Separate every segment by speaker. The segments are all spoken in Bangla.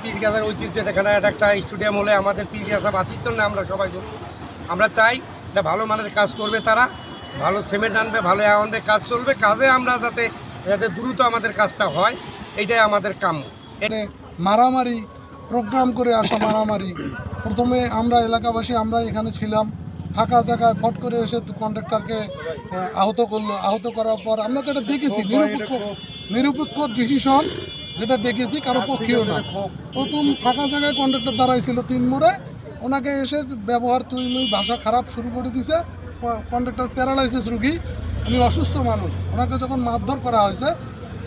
Speaker 1: পীরগাছার ঐতিহ্য এখানে একটা স্টেডিয়াম হলে আমাদের পীরগাছা বাঁচির জন্য আমরা সবাই আমরা চাই এটা ভালো মানের কাজ করবে, তারা ভালো সিমেন্ট আনবে, ভালো আনবে, কাজ চলবে, কাজে আমরা যাতে দ্রুত আমাদের কাজটা হয়, এইটাই আমাদের কাম্য।
Speaker 2: মারামারি প্রোগ্রাম করে আসা মারামারি, প্রথমে আমরা এলাকাবাসী আমরা এখানে ছিলাম, ফাঁকা জায়গায় ফট করে এসে কন্ট্রাক্টরকে আহত করলো। আহত করার পর আমরা যেটা দেখেছি নিরপেক্ষ ডিসিশন যেটা দেখেছি, কারো পক্ষেও না। প্রথম ফাঁকা জায়গায় কন্ট্রাক্টর দাঁড়াইছিল 3 মোড়ে, ওনাকে এসে ব্যবহার তুই ভাষা খারাপ শুরু করে দিছে। কন্ট্রাক্টর প্যারালাইসিস রুগী, উনি অসুস্থ মানুষ, ওনাকে যখন মারধর করা হয়েছে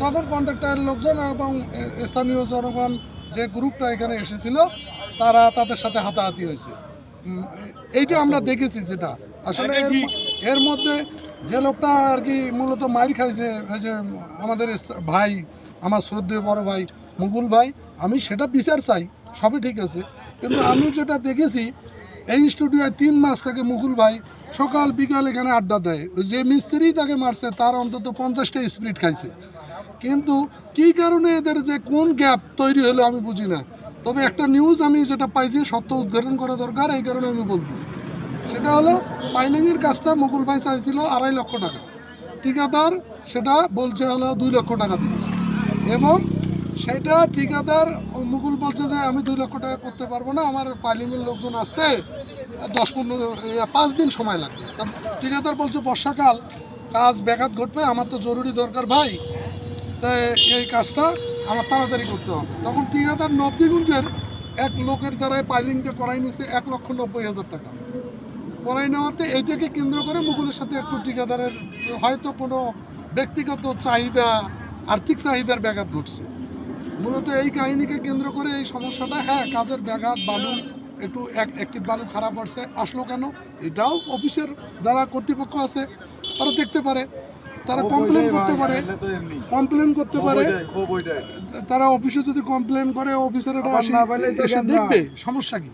Speaker 2: তখন কন্ট্রাক্টরের লোকজন এবং স্থানীয় জনগণ যে গ্রুপটা এখানে এসেছিল তারা তাদের সাথে হাতাহাতি হয়েছে। এইটা আমরা দেখেছি। যেটা আসলে এর মধ্যে যে লোকটা আর কি মূলত মাইর খাইছে, যে আমাদের ভাই, আমার শ্রদ্ধেয় বড় ভাই মুকুল ভাই, আমি সেটা বিচার চাই, সবই ঠিক আছে। কিন্তু আমি যেটা দেখেছি এই স্টুডিওয় 3 মাস থেকে মুকুল ভাই সকাল বিকাল এখানে আড্ডা দেয়। যে মিস্ত্রি তাকে মারছে তার অন্তত 50টা স্পিরিট খাইছে। কিন্তু কী কারণে এদের যে কোন গ্যাপ তৈরি হলো আমি বুঝি না। তবে একটা নিউজ আমি যেটা পাইছি সত্য উদ্ঘাটন করা দরকার, এই কারণে আমি বলতেছি। সেটা হলো পাইলিংয়ের কাজটা মুকুল ভাই চাইছিল 2.5 লক্ষ টাকা, ঠিকাদার সেটা বলছে হলো 2 লক্ষ টাকা দিবে, এবং সেটা ঠিকাদার মুকুল বলছে যে আমি 2 লক্ষ টাকা করতে পারবো না, আমার পাইলিংয়ের লোকজন আসতে 5 দিন সময় লাগবে। ঠিকাদার বলছে বর্ষাকাল কাজ ব্যাঘাত ঘটবে, আমার তো জরুরি দরকার ভাই, তাই এই কাজটা আমার তাড়াতাড়ি করতে হবে। তখন ঠিকাদার নবদ্বীপগঞ্জের এক লোকের দ্বারাই পাইলিংটা করাই নিয়েছে 1,90,000 টাকা। করাই নেওয়াতে এইটাকে কেন্দ্র করে মুকুলের সাথে একটু ঠিকাদারের হয়তো কোনো ব্যক্তিগত চাহিদা, আর্থিক চাহিদার ব্যাঘাত ঘটছে। মূলত এই কাহিনীকে কেন্দ্র করে এই সমস্যাটা। হ্যাঁ, কাজের ব্যাঘাত, বালু একটু একটি বালু খারাপ আসছে, আসলো কেন, এটাও অফিসের যারা কর্তৃপক্ষ আছে তারা দেখতে পারে, তারা কমপ্লেন করতে পারে। তারা অফিসে যদি কমপ্লেন করে, অফিসার এটা এসে দেখবে, সমস্যা কি।